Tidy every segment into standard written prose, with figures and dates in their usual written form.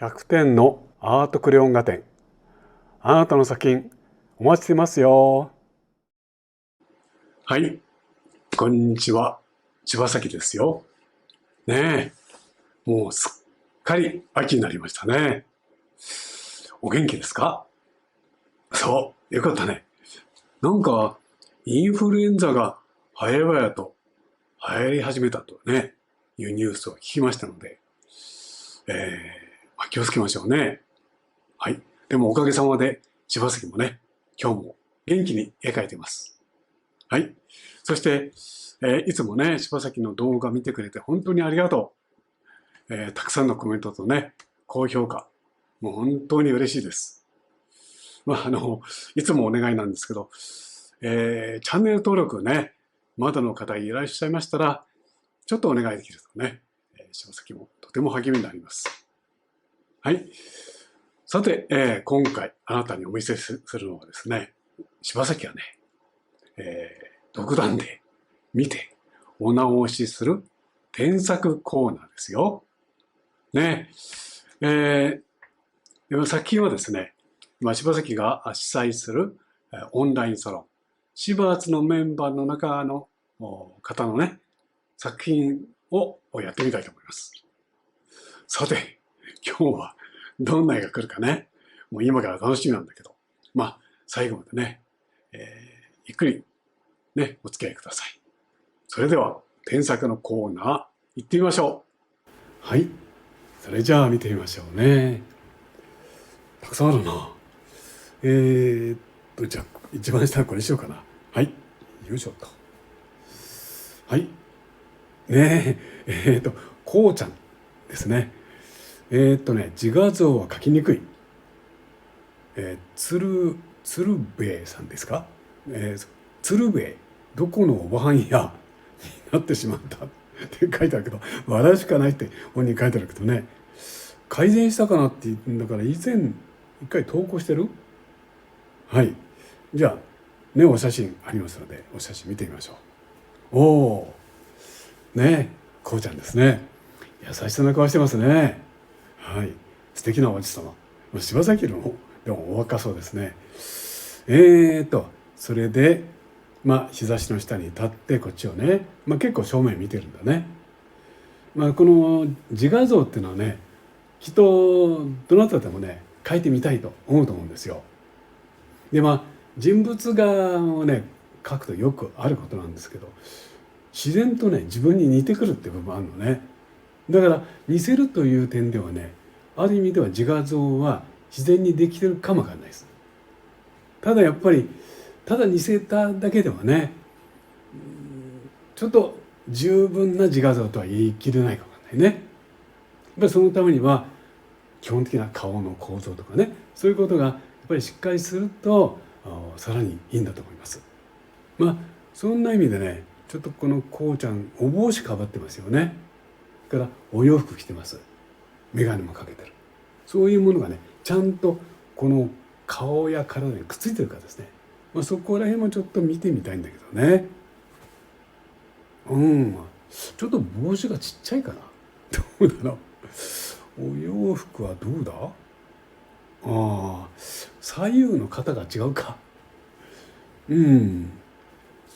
100点のアートクレヨン画展。あなたの作品お待ちしてますよ。はい、こんにちは。柴崎ですよ。ねえ、もうすっかり秋になりましたね。お元気ですか？そう、よかったね。なんか、インフルエンザが早々と流行り始めたとね、いうニュースを聞きましたので、気をつけましょうね。はい。でもおかげさまで、柴崎もね、今日も元気に絵描いてます。はい。そして、いつもね、柴崎の動画見てくれて本当にありがとう。たくさんのコメントとね、高評価。もう本当に嬉しいです。いつもお願いなんですけど、チャンネル登録ね、まだの方いらっしゃいましたら、ちょっとお願いできるとね、柴崎もとても励みになります。はい。さて、今回あなたにお見せするのはですね、柴崎がね、独断で見てお直しする添削コーナーですよ。ね。作品はですね、柴崎が主催するオンラインサロン、柴発のメンバーの中の方のね、作品をやってみたいと思います。さて、今日はどんな絵が来るかね、もう今から楽しみなんだけど、最後までね、ゆっくりね、お付き合いください。それでは、添削のコーナー、行ってみましょう。はい。それじゃあ見てみましょうね。たくさんあるな。じゃあ、一番下はこれにしようかな。はい。よいしょと。はい。ねえ、こうちゃんですね。自画像は描きにくい。鶴瓶さんですか？鶴瓶、どこのおばはんやになってしまったって書いてあるけど、笑うしかないって本人書いてあるけどね。改善したかなって言うんだから、以前一回投稿してる？はい。じゃあ、ね、お写真ありますので、お写真見てみましょう。おお、ね、こうちゃんですね。優しそうな顔してますね。はい。素敵なおじさま。柴崎のでもお若そうですね。それで、日差しの下に立ってこっちをね、結構正面見てるんだね。この自画像っていうのはね、きっとどなたでもね、描いてみたいと思うと思うんですよ。で人物画をね、描くとよくあることなんですけど、自然とね、自分に似てくるって部分あるのね。だから似せるという点ではね、ある意味では自画像は自然にできてるかもわかんないです。ただやっぱり、ただ似せただけではね、ちょっと十分な自画像とは言い切れないかもわかんないね。やっぱりそのためには基本的な顔の構造とかね、そういうことがやっぱりしっかりするとさらにいいんだと思います。そんな意味でね、ちょっとこのこうちゃんお帽子かぶってますよね。それからお洋服着てます。眼鏡もかけてる。そういうものがね、ちゃんとこの顔や体にくっついてるかですね。そこら辺もちょっと見てみたいんだけどね。ちょっと帽子がちっちゃいかな。どうだろう。お洋服はどうだ？左右の肩が違うか。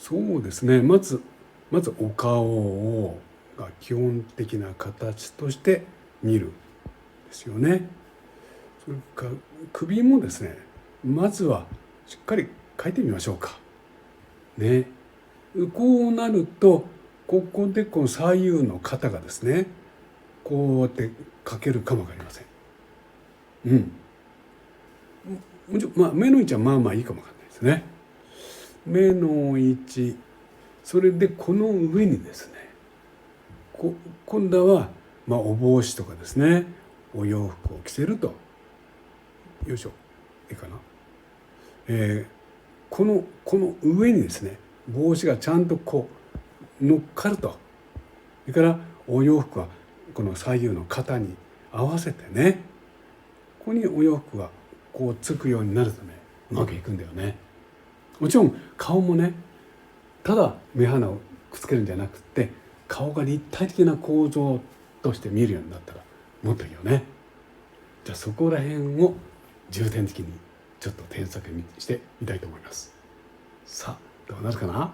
そうですね。まずお顔が基本的な形として見るですよね。それから首もですね、まずはしっかり描いてみましょうか。ね。こうなると、ここでこの左右の肩がですね、こうやって描けるかもわかりません。もちろん、目の位置はいいかもわかんないですね。目の位置、それでこの上にですね、今度は、お帽子とかですね、お洋服を着せると。よいしょ、いいかな。この上にですね、帽子がちゃんとこう乗っかると。それからお洋服はこの左右の肩に合わせてね、ここにお洋服がこうつくようになるとね、うまくいくんだよね。もちろん顔もね、ただ目鼻をくっつけるんじゃなくて、顔が立体的な構造として見えるようになったらもっといいよね。じゃあそこら辺を重点的にちょっと添削してみたいと思います。さあどうなるかな。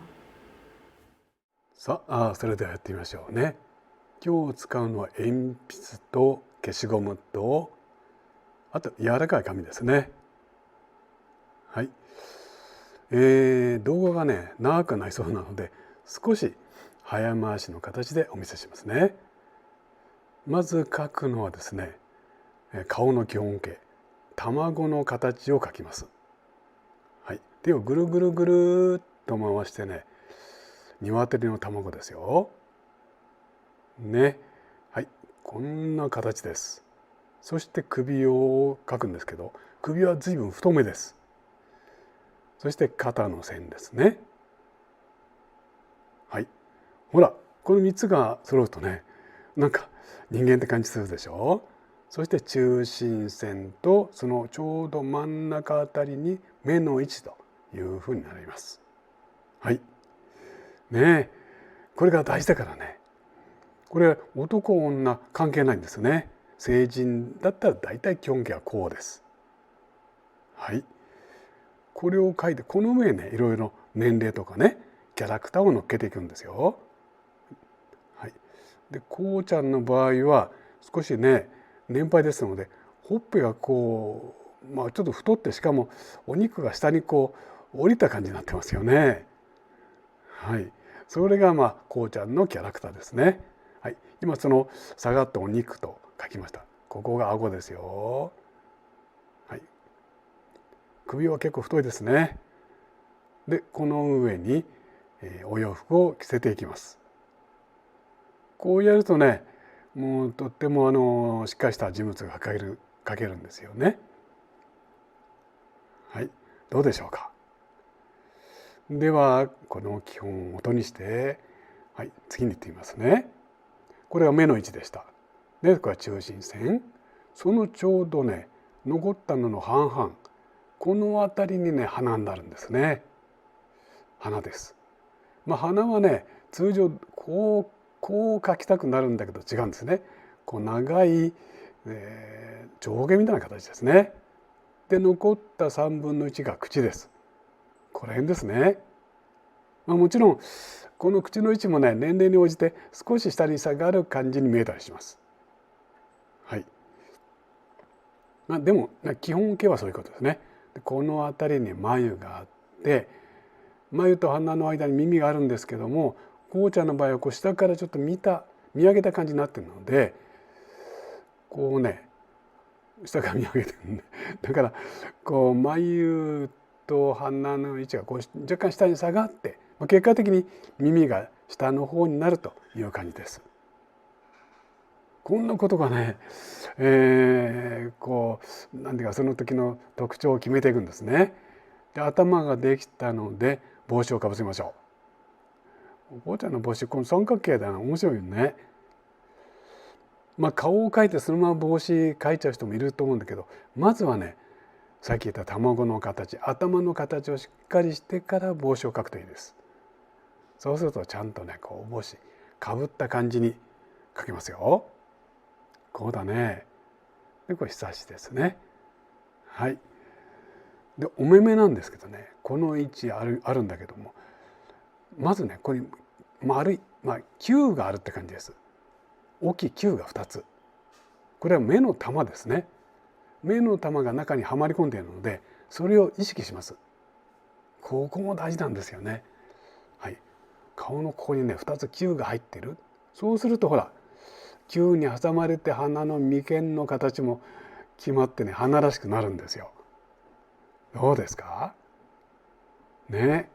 さあそれではやってみましょうね。今日使うのは鉛筆と消しゴムとあと柔らかい紙ですね。はい。動画がね長くなりそうなので少し早回しの形でお見せしますね。まず描くのはですね、顔の基本形、卵の形を描きます。はい、手をぐるぐるぐるっと回してね、鶏の卵ですよ。ね、はい、こんな形です。そして首を描くんですけど、首は随分太めです。そして肩の線ですね。はい、ほら、この3つが揃うとね、なんか人間って感じするでしょ。そして中心線とそのちょうど真ん中あたりに目の位置というふうになります。はい。ねえ、これが大事だからね。これ男女関係ないんですね。成人だったら大体基本形はこうです。はい。これを書いてこの上ねいろいろ年齢とかねキャラクターを乗っけていくんですよ。はい。でこうちゃんの場合は少しね年配ですのでほっぺがこう、ちょっと太ってしかもお肉が下にこう降りた感じになってますよね。はい。それがこうちゃんのキャラクターですね。はい。今その下がったお肉と書きました。ここが顎ですよ。はい。首は結構太いですね。でこの上にお洋服を着せていきます。こうやるとねもうとってもしっかりした人物が描けるんですよね。はい、どうでしょうか。ではこの基本を元にして、はい、次にいってみますね。これは目の位置でした。でこれは中心線。そのちょうどね残ったのの半々この辺りにね鼻になるんですね。鼻です。鼻はね通常こう描きたくなるんだけど違うんですね。こう長い、上下みたいな形ですね。で残った3分の1が口です。この辺ですね。もちろんこの口の位置もね年齢に応じて少し下に下がる感じに見えたりします。はい。でも基本形はそういうことですね。でこの辺りに眉があって眉と鼻の間に耳があるんですけどもこうちゃんの場合はこう下からちょっと見上げた感じになってるのでこうね下から見上げてるんでだからこう眉と鼻の位置がこう若干下に下がって結果的に耳が下の方になるという感じです。こんなことがね、こう何ていうかその時の特徴を決めていくんですね。で頭ができたので帽子をかぶせましょう。お坊ちゃんの帽子この三角形だな面白いよね。顔を描いてそのまま帽子描いちゃう人もいると思うんだけどまずはねさっき言った卵の形頭の形をしっかりしてから帽子を描くといいです。そうするとちゃんとねこう帽子かぶった感じに描けますよ。こうだね。でこれひさしですね。はい。でお目目なんですけどねこの位置あるんだけどもまずねここに丸い球があるって感じです。大きい球が2つ。これは目の玉ですね。目の玉が中にはまり込んでいるのでそれを意識します。ここも大事なんですよね。はい。顔のここにね2つ球が入ってる。そうするとほら球に挟まれて鼻の眉間の形も決まってね鼻らしくなるんですよ。どうですかね。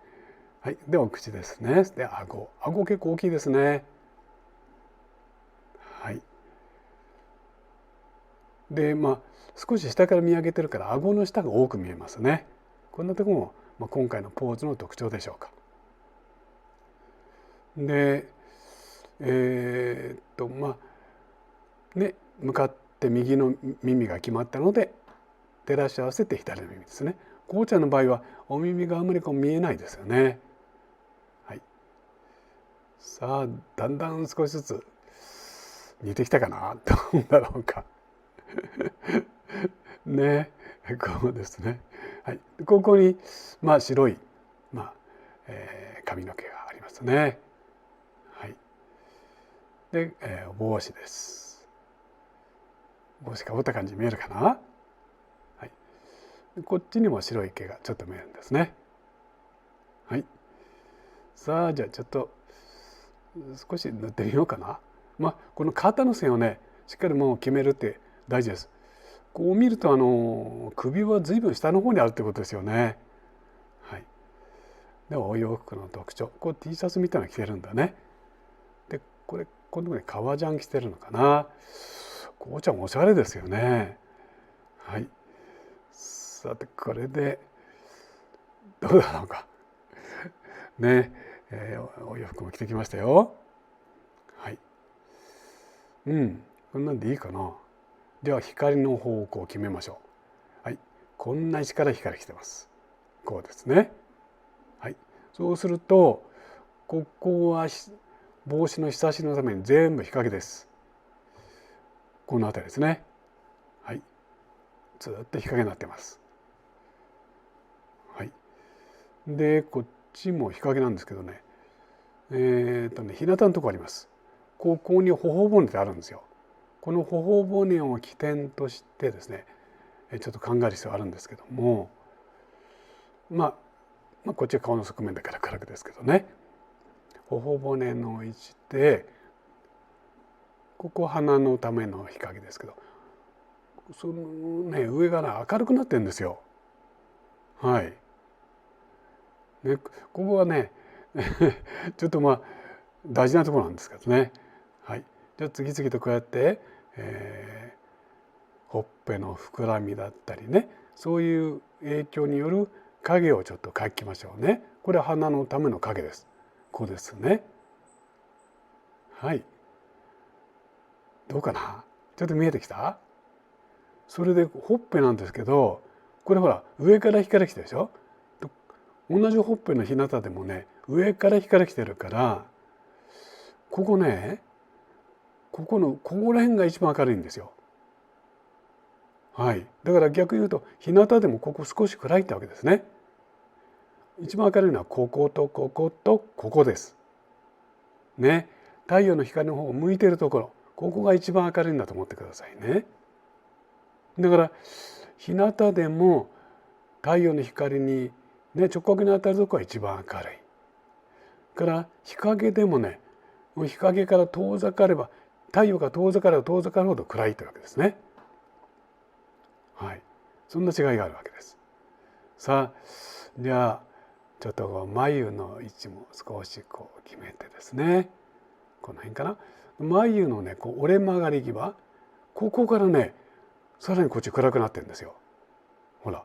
はい。でお口ですね。で顎結構大きいですね。はい。で少し下から見上げてるから顎の下が多く見えますね。こんなところも、今回のポーズの特徴でしょうか。で向かって右の耳が決まったので照らし合わせて左の耳ですね。こうちゃんの場合はお耳があまり見えないですよね。はい。さあだんだん少しずつ似てきたかなと思うんだろうか。ね、こうですね。はい、ここに白い、髪の毛がありますね。はい。で、帽子です。帽子かぶった感じ見えるかな。はい。こっちにも白い毛がちょっと見えるんですね。はい。さあ、じゃあちょっと少し塗ってみようかな。この肩の線をね、しっかりもう決めるって大事です。こう見ると首は随分下の方にあるってことですよね。はい。でお洋服の特徴、こう T シャツみたいなの着てるんだね。でこれこのとこに革ジャン着てるのかな。こうちゃんおしゃれですよね。はい。さてこれでどうだろうかね、お洋服も着てきましたよ。はい。こんなんでいいかな。では光の方向を決めましょう。はい。こんな位置から光来てます。こうですね。はい。そうするとここは帽子のひさしのために全部日陰です。この辺りですね。はい。ずっと日陰になってます。はい。でこっちも日陰なんですけどね、日向のとこあります。ここに頬骨ってあるんですよ。この頬骨を起点としてですね、ちょっと考える必要あるんですけども、こっちは顔の側面だから暗くですけどね、頬骨の位置でここ鼻のための日陰ですけど、そのね上が明るくなってるんですよ。はい。ね、ここはねちょっと大事なところなんですけどね。はい。じゃあ次々とこうやって、ほっぺの膨らみだったりね、そういう影響による影をちょっと描きましょうね。これは鼻のための影です。こうですね。はい。どうかな。ちょっと見えてきた。それでほっぺなんですけど、これほら上から光来てるでしょ。同じほっぺの日向でもね上から光来てるから、ここね、ここら辺が一番明るいんですよ。はい。だから逆に言うと日向でもここ少し暗いってわけですね。一番明るいのはこことこことここです。ね。太陽の光の方を向いているところ、ここが一番明るいんだと思ってくださいね。だから日向でも太陽の光に、直角に当たるところが一番明るい。から日陰でもね、日陰から遠ざかれば、太陽が遠ざかれば遠ざかるほど暗いというわけですね。はい。そんな違いがあるわけです。さあ、じゃあちょっと眉の位置も少し決めてですね、この辺かな。眉のね折れ曲がり際、ここからねさらにこっち暗くなってるんですよ。ほら、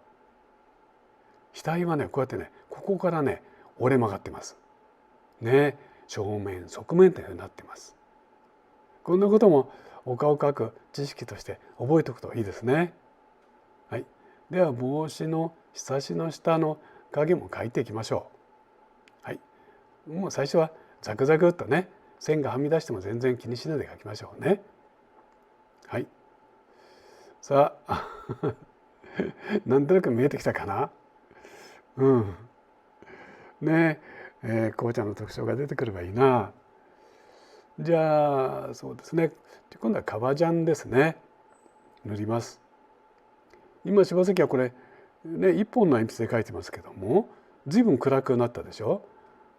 額はねこうやってねここからね折れ曲がってますね。正面側面というふうになってます。こんなこともお顔を描く知識として覚えておくといいですね。はい。では帽子のひさしの下の影も描いていきましょう。はい。もう最初はザクザクっとね線がはみ出しても全然気にしないで描きましょうね。はい。さあなんとなく見えてきたかな。ねえ、紅茶の特徴が出てくればいいな。じゃあそうですね、今度は革ジャンですね。塗ります。今柴崎はこれね一本の鉛筆で描いてますけども、随分暗くなったでしょ。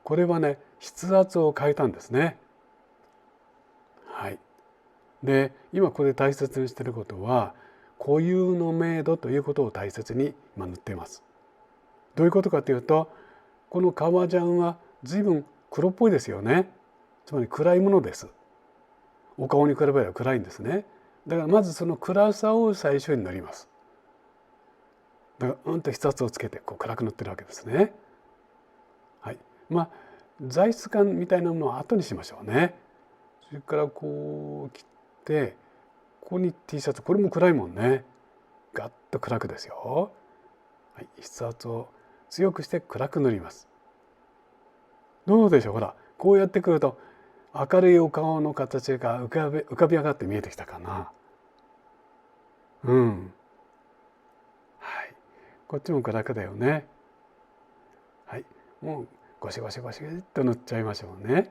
これはね筆圧を変えたんですね。はい。で今ここで大切にしていることは固有の明度ということを大切に今塗っています。どういうことかというと、この革ジャンは随分黒っぽいですよね。つまり暗いものです。お顔に比べれば暗いんですね。だからまずその暗さを最初に塗ります。だから筆圧をつけて暗く塗ってるわけですね。はい。材質感みたいなものは後にしましょうね。それから切ってここに T シャツ、これも暗いもんね。ガッと暗くですよ。はい、筆圧を強くして暗く塗ります。どうでしょう。ほらこうやってくると明るいお顔の形が浮かび上がって見えてきたかな。こっちも暗くだよね。はい、もうゴシゴシゴシっと塗っちゃいましょうね。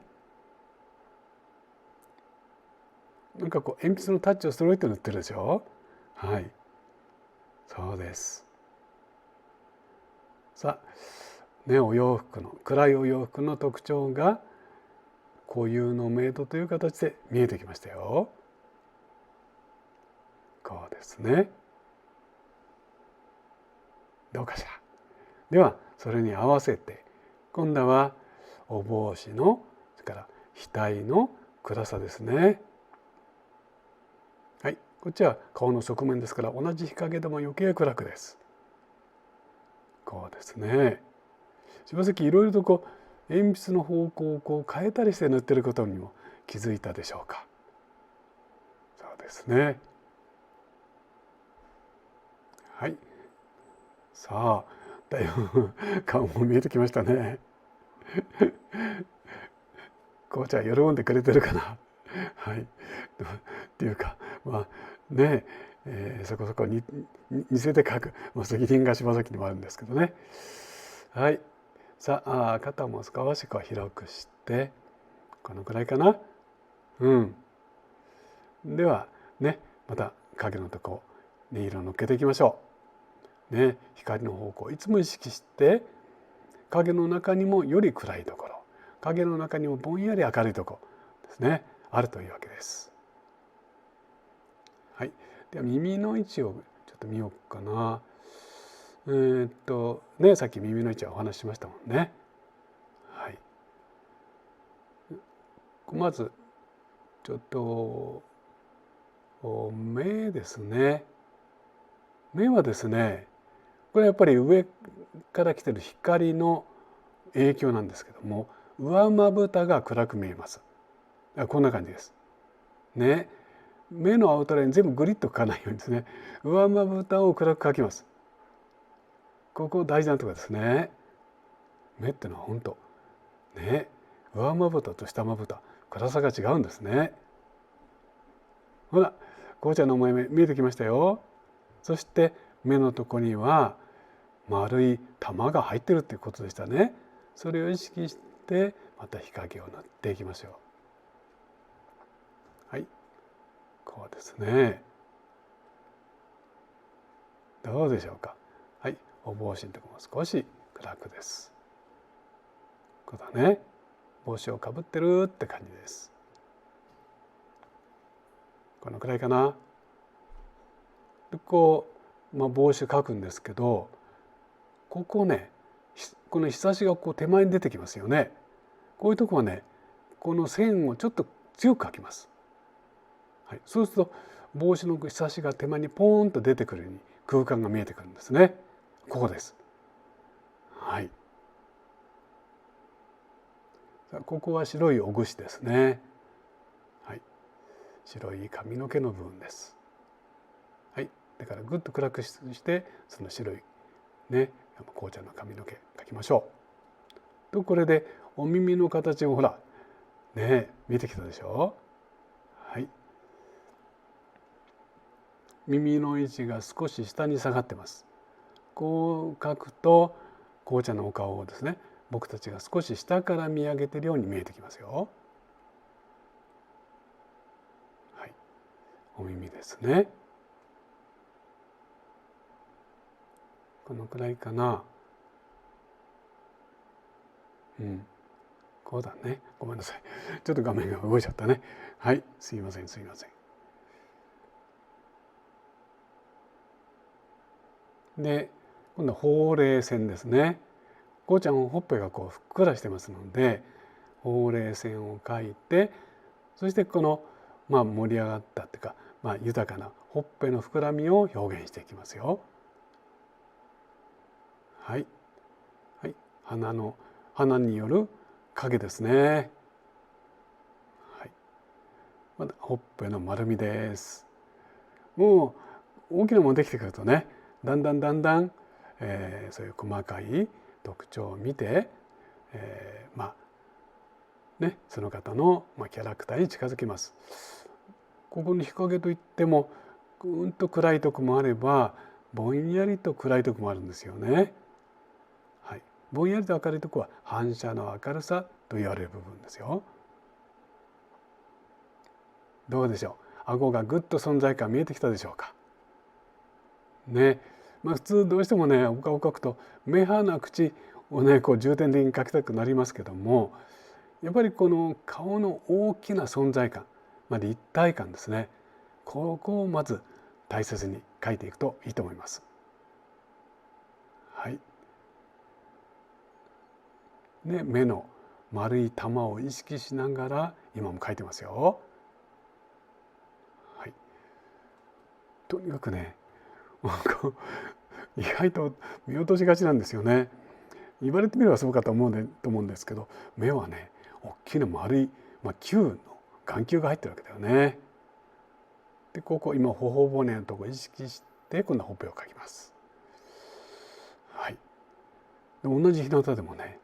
なんかこう鉛筆のタッチをストレートに塗ってるでしょ。はい、そうです。さあね、お洋服の暗いお洋服の特徴が固有の明度という形で見えてきましたよ。こうですね。どうかしら。ではそれに合わせて今度はお帽子のそれから額の暗さですね。はい、こっちは顔の側面ですから同じ日陰でも余計暗くです。こうですね。柴崎いろいろとこう鉛筆の方向をこう変えたりして塗ってることにも気づいたでしょうか。そうですね。はい。さあだいぶ顔も見えてきましたね。こうちゃん喜んでくれてるかな。はい。っていうかまあねそこそこに似せて描く、責任が柴崎にもあるんですけどね。はい。さあ肩も少しこう広くしてこのくらいかな。ではねまた影のとこ音色を乗っけていきましょう。ね、光の方向いつも意識して影の中にもより暗いところ、影の中にもぼんやり明るいところですね、あるというわけです。はい、では耳の位置をちょっと見ようかな。ね、さっき耳の位置はお話ししましたもんね。はい、まずちょっと目ですね。目はですね、これやっぱり上から来てる光の影響なんですけども、上まぶたが暗く見えます。こんな感じです。ね、目の青たらに全部グリッと描かないようにですね、上まぶたを暗く描きます。ここ大事なところですね。目ってのは本当ね、上まぶたと下まぶた暗さが違うんですね。ほら、こうちゃんの思い目見えてきましたよ。そして目のとこには丸い玉が入ってるっていうことでしたね。それを意識してまた日陰を塗っていきましょう。はい、こうですね。どうでしょうか。はい、お帽子のところも少し暗くです。こうだね。帽子をかぶってるって感じです。このくらいかな。でこう、帽子描くんですけど、ここね、この日差しがこう手前に出てきますよね。こういうとこはね、この線をちょっと強く描きます。はい、そうすると帽子の日差しが手前にポーンと出てくるように空間が見えてくるんですね。ここです。はい。ここは白いおぐしですね。はい。白い髪の毛の部分です。はい。だからぐっと暗くしてその白いね、紅茶の髪の毛描きましょう。とこれでお耳の形をほらね見えてきたでしょ。はい。耳の位置が少し下に下がってます。こう描くと紅茶のお顔をですね、僕たちが少し下から見上げているように見えてきますよ。はい、お耳ですね。このくらいかな。こうだね。ごめんなさい。ちょっと画面が動いちゃったね。はい、すいませんすいません。で、今度はほうれい線ですね。こうちゃんほっぺがこうふっくらしてますので、ほうれい線を描いて、そしてこの盛り上がったっていうか、豊かなほっぺの膨らみを表現していきますよ。はい、はい、鼻による影ですね。はい、またほっぺの丸みです。もう大きなものできてくるとね、だんだん、そういう細かい特徴を見て、その方のキャラクターに近づきます。ここの日陰といってもうんと暗いとこもあればぼんやりと暗いとこもあるんですよね。はい、ぼんやりと明るいとこは反射の明るさと言われる部分ですよ。どうでしょう。顎がぐっと存在感見えてきたでしょうか。ね、普通どうしてもねお顔を描くと目鼻口をねこう重点的に描きたくなりますけども、やっぱりこの顔の大きな存在感、立体感ですね、ここをまず大切に描いていくといいと思います。はい。で、目の丸い玉を意識しながら今も描いてますよ。はい。とにかくね意外と見落としがちなんですよね。言われてみればそうかと思うんですけど、目はね大きな丸い、球の眼球が入ってるわけだよね。でここ今頬骨のところを意識して今度はほっぺを描きます。はい。で同じ日向でもね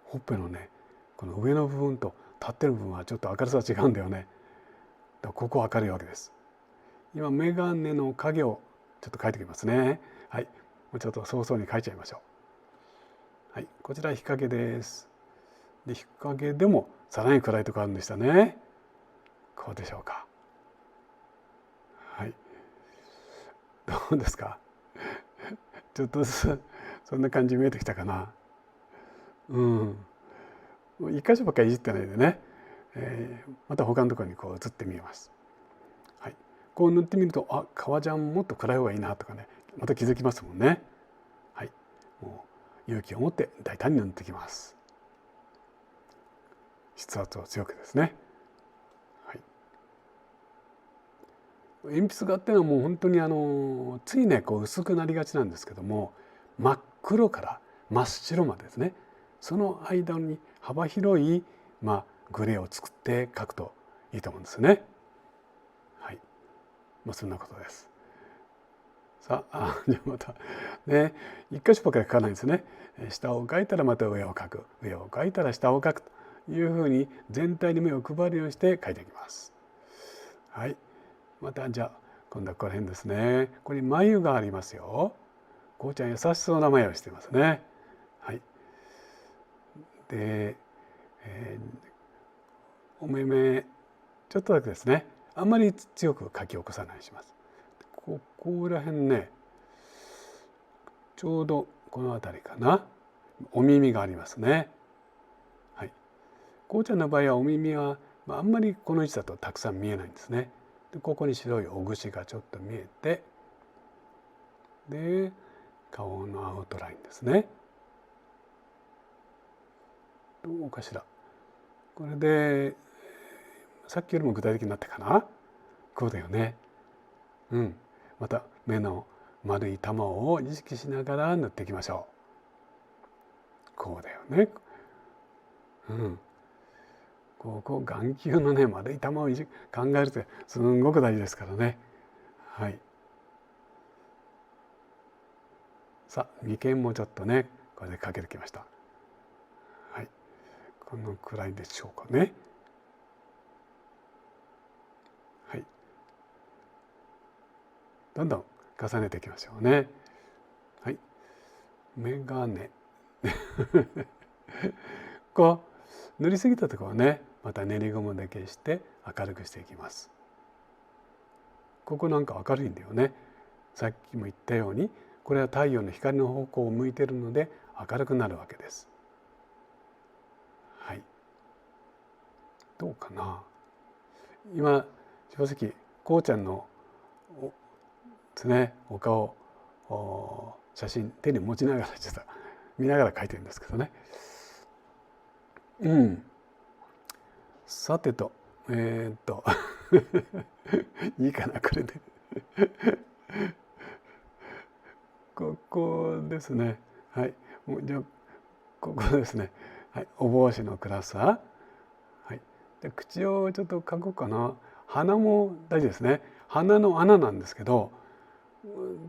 ほっぺのねこの上の部分と立ってる部分はちょっと明るさが違うんだよね。だからここ明るいわけです。今眼鏡の影をちょっと描いてきますね。はい。もうちょっと早々に描いちゃいましょう。はい。こちら日陰です。で日陰でもさらに暗いところあるんでしたね。こうでしょうか。はい。どうですか。ちょっとずつそんな感じ見えてきたかな。一箇所ばっかりいじってないでね、また他のところにこう移ってみます。はい。こう塗ってみると革ジャンもっと暗い方がいいなとかね、また気づきますもんね。はい。もう勇気を持って大胆に塗ってきます。筆圧を強くですね。はい。鉛筆画っていうのはもう本当についねこう薄くなりがちなんですけども、真っ黒から真っ白までですね、その間に幅広いグレーを作って描くといいと思うんですね。はい。そんなことです。さあ、じゃあまたね一箇所ばかり描かないんですね。下を描いたらまた上を描く、上を描いたら下を描くというふうに全体に目を配るようにして描いていきます。はい。またじゃあ今度はこの辺ですね。ここに眉がありますよ。こうちゃん優しそうな眉をしてますね。はい。で、お目目ちょっとだけですね。あんまり強く描き起こさないようにします。ここら辺ね、ちょうどこの辺りかな。お耳がありますね。はい。こうちゃんの場合はお耳はあんまりこの位置だとたくさん見えないんですね。でここに白いお串がちょっと見えて、で顔のアウトラインですね。どうかしら。これでさっきよりも具体的になったかな。こうだよね。また目の丸い玉を意識しながら塗っていきましょう。こうだよね。こう眼球のね丸い玉を考えるってすんごく大事ですからね。はい。さあ眉間もちょっとねこれでかけてきました。はい。このくらいでしょうかね。はい。どんどん重ねていきましょうね。はい。眼鏡こう塗りすぎたところはねまた練りゴムで消して明るくしていきます。ここなんか明るいんだよね。さっきも言ったようにこれは太陽の光の方向を向いているので明るくなるわけです。はい。どうかな。今正直こうちゃんのですねお顔写真手に持ちながらちょっと見ながら描いてるんですけどね。さてといいかなこれでここですね。はい。じゃあここですね。はい。お帽子の暗さ。はい。で口をちょっと描こうかな。鼻も大事ですね。鼻の穴なんですけど、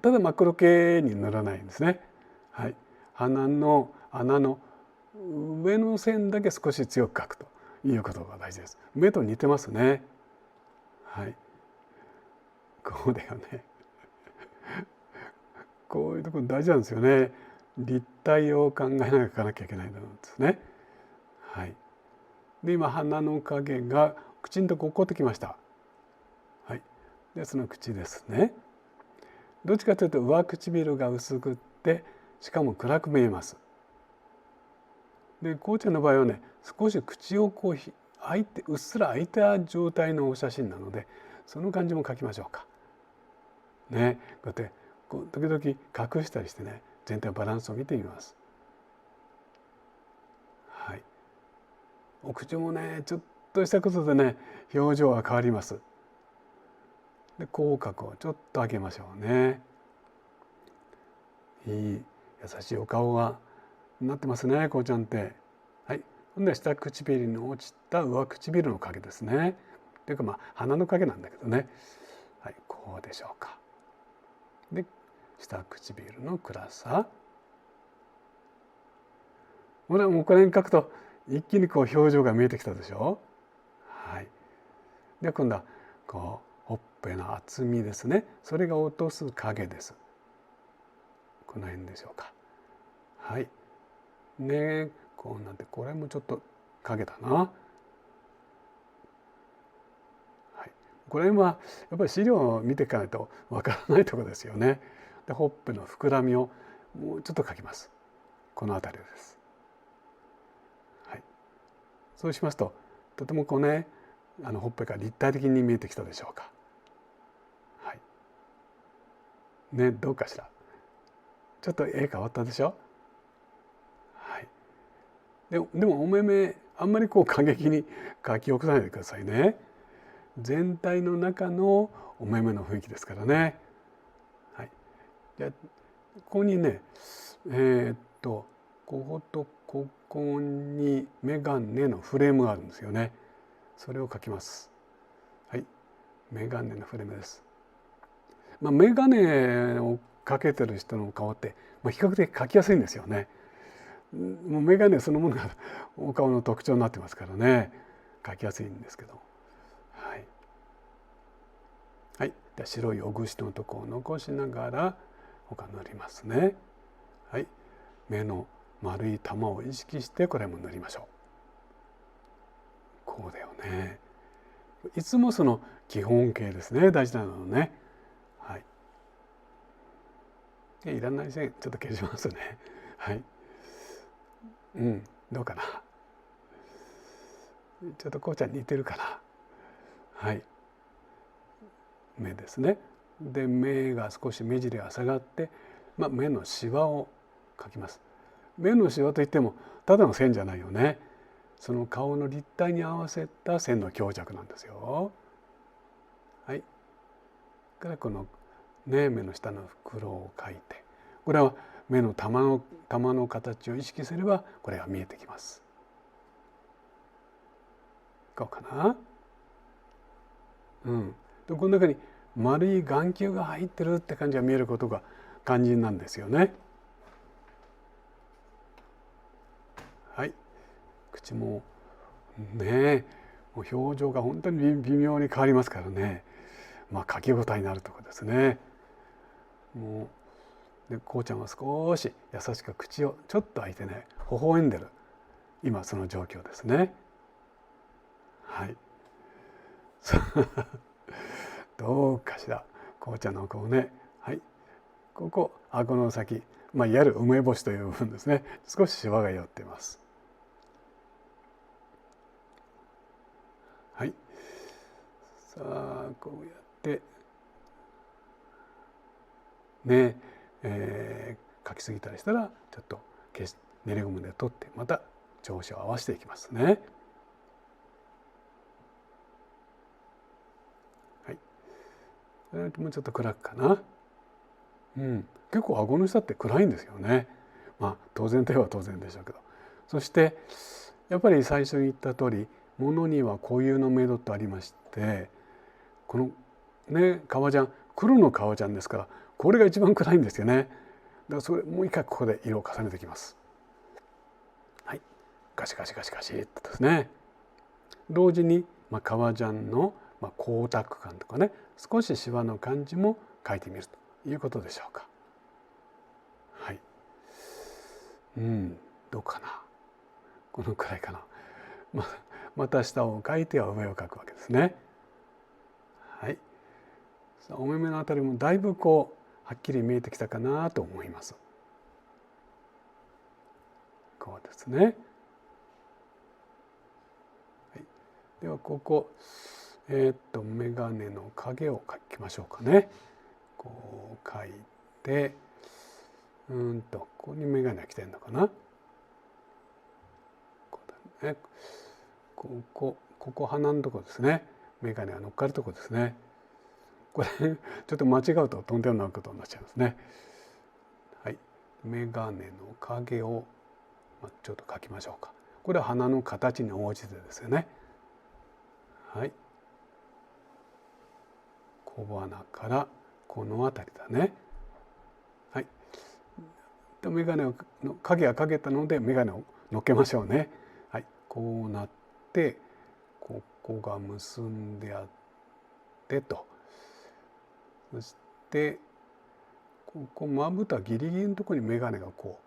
ただ真っ黒系に塗らないんですね。はい。鼻の穴の上の線だけ少し強く描くということが大事です。目と似てますね。はい。こうだよね。こういうところ大事なんですよね。立体を考えながら描かなきゃいけないんですね。はい。で今鼻の影が口のとこ起こってきました。はい。でその口ですね。どっちかというと上唇が薄くってしかも暗く見えます。でこうちゃんの場合はね少し口をこう開いてうっすら開いた状態のお写真なのでその感じも描きましょうか。ね、こうやってこう時々隠したりしてね全体のバランスを見てみます。はい。お口もねちょっとしたことでね表情が変わります。で口角をちょっと上げましょうね。いい優しいお顔がなってますねこうちゃんって。はい。今度は下唇に落ちた上唇の影ですね。というか鼻の影なんだけどね。はい、こうでしょうか。で下唇の暗さ。もうこの辺描くと一気にこう表情が見えてきたでしょ。はい。で今度はこうほっぺの厚みですね。それが落とす影です。この辺でしょうか。はい。ね、こうなんてこれもちょっと影だな。はい。これはやっぱり資料を見ていかないとわからないところですよね。でほっぺの膨らみをもうちょっと描きます。この辺りです。はい。そうしますととてもこうねほっぺが立体的に見えてきたでしょうか。はい。ね、どうかしら。ちょっと絵変わったでしょ。はい。でもお目目あんまりこう過激に描き起こさないでくださいね。全体の中のお目目の雰囲気ですからね。はい。じゃあここにねこことここに眼鏡のフレームがあるんですよね。それを描きます。はい。眼鏡のフレームです。眼鏡をかけてる人の顔って、比較的描きやすいんですよね。もう眼鏡そのものがお顔の特徴になってますからね描きやすいんですけど、はい、はい、では白いおぐしのとこを残しながら他塗りますね。はい、目の丸い玉を意識してこれも塗りましょう。こうだよね。いつもその基本形ですね大事なのね。はい。でいらない線ちょっと消しますね。はい。どうかな。ちょっとこうちゃん似てるかな。はい。目ですね。で目が少し目尻が下がって、目のシワを描きます。目のシワといってもただの線じゃないよね。その顔の立体に合わせた線の強弱なんですよ。はい。からこの目の下の袋を描いて、これは目の玉の形を意識すればこれが見えてきます。こうかな。でこの中に丸い眼球が入ってるって感じが見えることが肝心なんですよね。はい。口もねもう表情が本当に微妙に変わりますからね。書き応えになるところですね。もうでこうちゃんは少し優しく口をちょっと開いてね微笑んでる今その状況ですね。はい。どうかしらこうちゃんのこうね、はい、ここ顎の先、いわゆる梅干しという部分ですね。少しシワが寄っています。はい。さあこうやってね書きすぎたりしたらちょっと練りゴムで取ってまた調子を合わせていきますね。はい。もうちょっと暗くかな。結構顎の下って暗いんですよね。当然といえば当然でしょうけど、そしてやっぱり最初に言った通り物には固有の明度ってありまして、このね革ジャン黒の革ジャンですからこれが一番暗いんですよね。だからそれもう一回ここで色を重ねていきます。はい、ガシガシガシガシっとですね。同時に革ジャンの光沢感とかね少しシワの感じも描いてみるということでしょうか。どうかな、このくらいかな。また下を描いては上を描くわけですね。はい。お目目のあたりもだいぶこうはっきり見えてきたかなと思います。こうですね。はい、ではここ眼鏡の影を描きましょうかね。こう描いて、ここに眼鏡が来てるのかな。こうだね。ここ鼻のとこですね。眼鏡が乗っかるとこですね。これちょっと間違うととんでもないことになっちゃいますね。はい、眼鏡の影をちょっと描きましょうか。これは鼻の形に応じてですよね。はい。小鼻からこの辺りだね。はい。で眼鏡の影が描けたので眼鏡をのっけましょうね。はい。こうなってここが結んであってと。そしてここまぶたギリギリのところに眼鏡がこ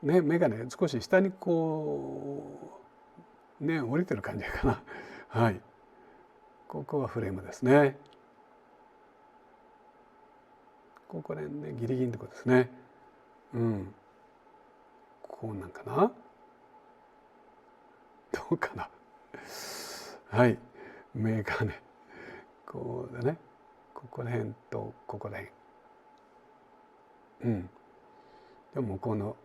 うね、眼鏡少し下にこうね降りてる感じかな。はい。ここがフレームですね。ここら辺ねギリギリのところですね。こうなんかな。どうかな。はい。眼鏡こうだね。ここら辺とここら辺。でもこの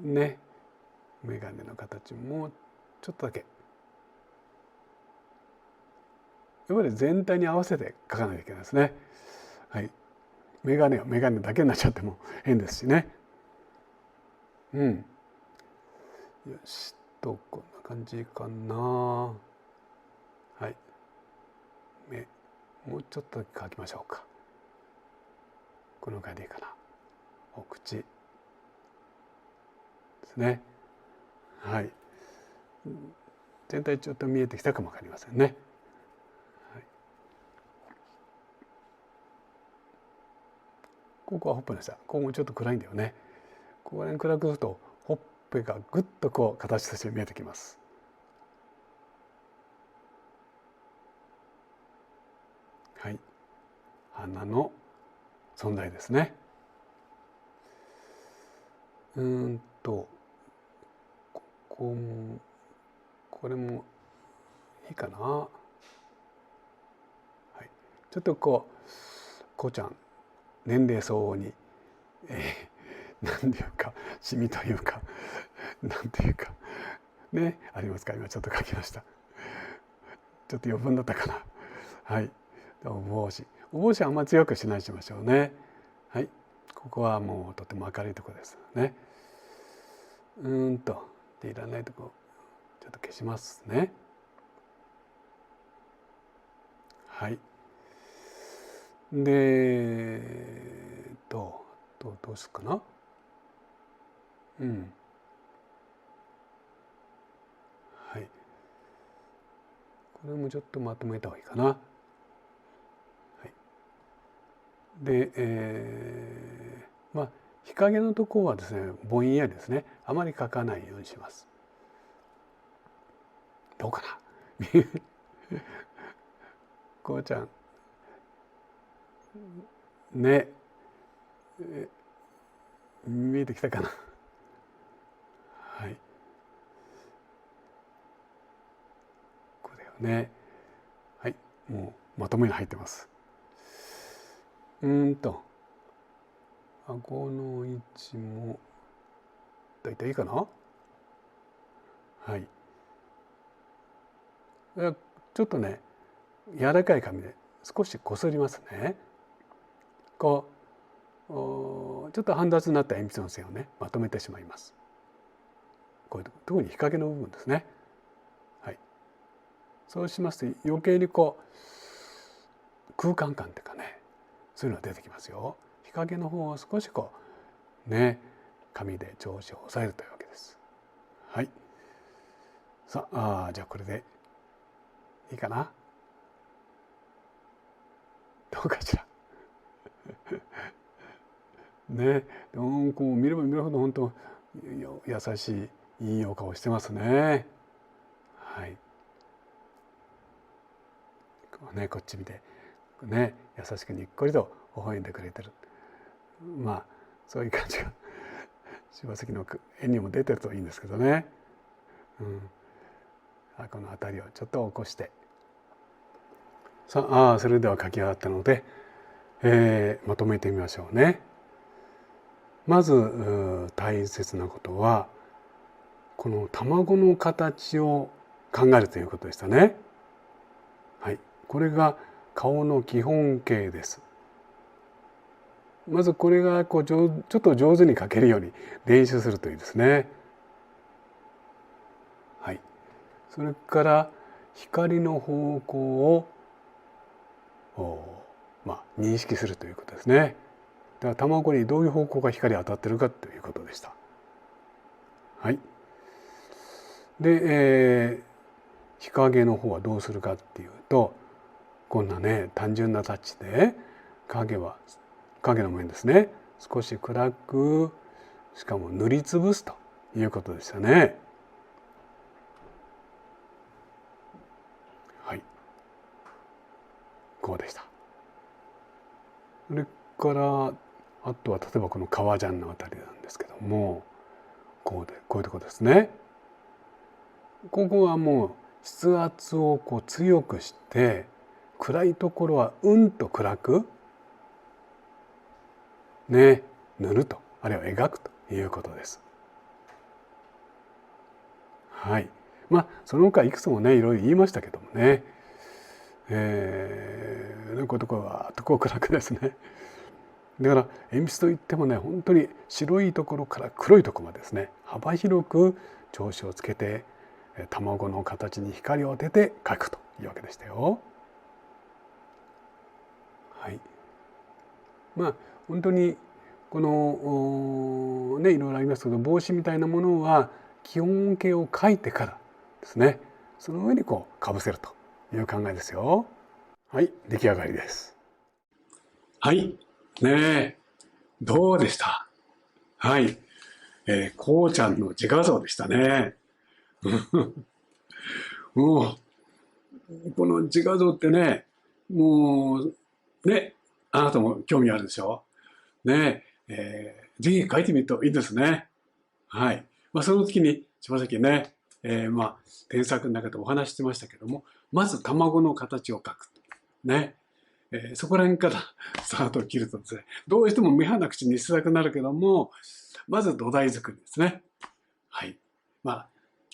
ね眼鏡の形もちょっとだけやっぱり全体に合わせて描かないといけないですね。はい。眼鏡は眼鏡だけになっちゃっても変ですしね。よしとこんな感じかな。はい。目もうちょっとだけ描きましょうか。このぐらいでいいかな。お口ですね。はい。全体ちょっと見えてきたかもわかりませんね。はい、ここはほっぺの下。ここもちょっと暗いんだよね。ここら辺暗くするとほっぺがぐっとこう形として見えてきます。はい。鼻の存在ですね。ここもこれもいいかな。はい。ちょっとこうこうちゃん年齢相応に、なんていうかシミというかなんていうかねありますか。今ちょっと書きました。ちょっと余分だったかな。はい。お帽子はあんまり強くしないしましょうね。はい。ここはもうとても明るいところですね。でいらないとこちょっと消しますね。はい。でどうするかな。はい。これもちょっとまとめた方がいいかな。はい。で、日陰のところはですねぼんやりですねあまり描かないようにします。どうかな。こうちゃんね見えてきたかな。はい。これをね、はい、もうまとめに入ってます。顎の位置もだいたいいいかな。はい。ちょっとね柔らかい紙で少しこすりますね。こうちょっと煩雑になった鉛筆の線をねまとめてしまいます。こういう特に日陰の部分ですね。はい。そうしますと余計にこう空間感っていうかねそういうのが出てきますよ。日陰の方を少しこうね紙で調子を抑えるというわけです。はい。さあじゃあこれでいいかな。どうかしら。ね、こう見れば見るほど本当優しいいいお顔してますね。はい。こうね、こっち見てね、優しくにっこりと微笑んでくれてる。まあそういう感じが柴崎の絵にも出てるといいんですけどね。この辺りをちょっと起こして、さあ、それでは書き上がったので、まとめてみましょうね。まず大切なことはこの卵の形を考えるということでしたね。はい、これが顔の基本形です。まずこれがちょっと上手に描けるように練習するといいですね。はい、それから光の方向を認識するということですね。だから卵にどういう方向が光当たってるかということでした。はい。で、日陰の方はどうするかっていうと、こんなね単純なタッチで影の面ですね、少し暗く、しかも塗りつぶすということでしたね。はい、こうでした。それからあとは例えばこの革ジャンのあたりなんですけども、こういうところですね。ここはもう筆圧を強くして、暗いところはうんと暗くね塗ると、あるいは描くということです。はい。その他いくつもねいろいろ言いましたけどもね、こういうところはとこ暗くですね。だから鉛筆といってもね、本当に白いところから黒いところまでですね、幅広く調子をつけて卵の形に光を当てて描くというわけでしたよ。はい。本当にこのいろいろありますけど、帽子みたいなものは基本形を描いてからですね、その上にかぶせるという考えですよ。はい、出来上がりです。はい、ねえ、どうでした？はい、こうちゃんの自画像でしたね。もうこの自画像ってね、もうね、あなたも興味あるでしょ？ねえ、ぜひ描いてみるといいですね。はい。その時に柴崎ね、添削の中でお話ししてましたけども、まず卵の形を描く。ね。そこら辺からスタートを切るとですね、どうしても目鼻口にしたくなるけども、まず土台作りですね。はい。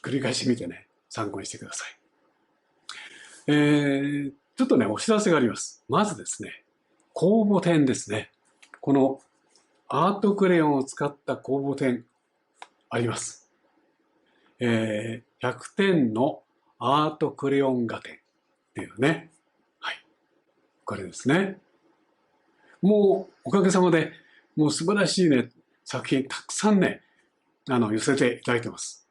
繰り返し見てね、参考にしてください。ちょっとね、お知らせがあります。まずですね、公募展ですね。このアートクレヨンを使った公募展あります。100点のアートクレヨン画展っていうね。はい。これですね。もうおかげさまで、もう素晴らしいね、作品たくさんね、寄せていただいてます。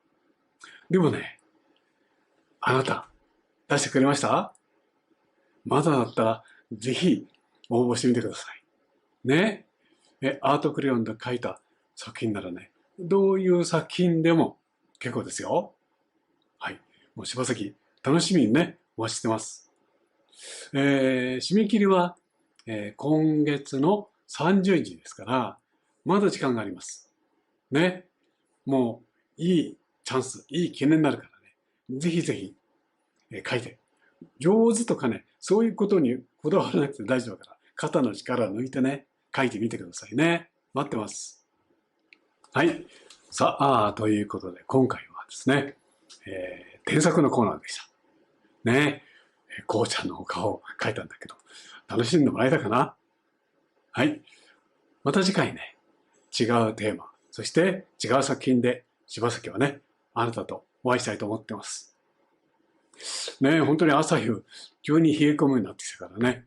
でもね、あなた、出してくれました？まだだったら、ぜひ応募してみてください。ね。アートクレヨンで描いた作品ならね、どういう作品でも結構ですよ。はい。もう柴崎、楽しみにね、お待ちしてます。締め切りは、今月の30日ですから、まだ時間があります。ね。もう、いいチャンス、いい記念になるからね。ぜひぜひ、書いて。上手とかね、そういうことにこだわらなくて大丈夫だから、肩の力を抜いてね、書いてみてくださいね。待ってます。はい。さあ、ということで、今回はですね、添削のコーナーでした。ね。こうちゃんのお顔を描いたんだけど、楽しんでもらえたかな？はい。また次回ね、違うテーマ、そして違う作品で柴崎はね、あなたとお会いしたいと思ってます。ね、本当に朝夕、急に冷え込むようになってきたからね、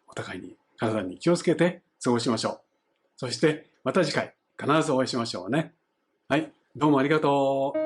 お互いに体に気をつけて過ごしましょう。そしてまた次回、必ずお会いしましょうね。はい、どうもありがとう。